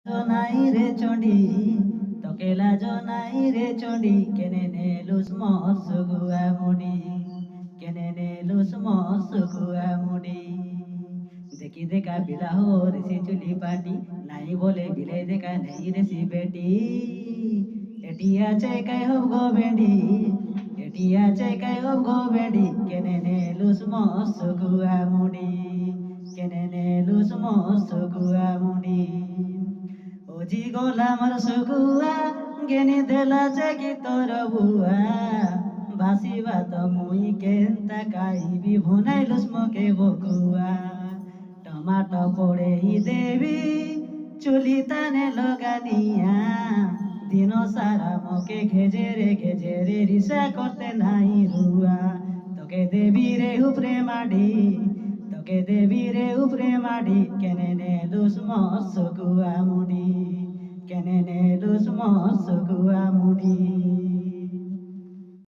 নাই রে চণ্ডী তোকে লাজ নাই রে চণ্ডী কেনে নেলুস মসগুয়া মুডি কেনে নেলুস মসগুয়া মুডি দেখি দেখা বিলাহ রেসি চুলি পাটি নাই বলে বিলে দেখা নেই রেসি বেটি এটি আছে কাই হব গো বেডি এটি আছে কাই হব গো বেডি কেনে নেলুস মসগুয়া মুডি কেনে নেলুস মসগুয়া মুডি ওজি গোলামর সুগুয়া গেনি দেলা জাগি তোর বুয়া বাসিবা তো মুই কেনতা কাইবি ভুনাইলুস মকে বকুয়া টমাটো পড়েই দেবী চুলি তানে লগানিয়া দিন সারা মকে ঘেজে রে রিসা করতে নাই রুয়া তোকে দেবী রে উপরে মাডি তোকে দেবী রে উপরে মাডি কেনে নেলুস মস গুয়া মুডি কেনে নেলুস মস গুয়া মুডি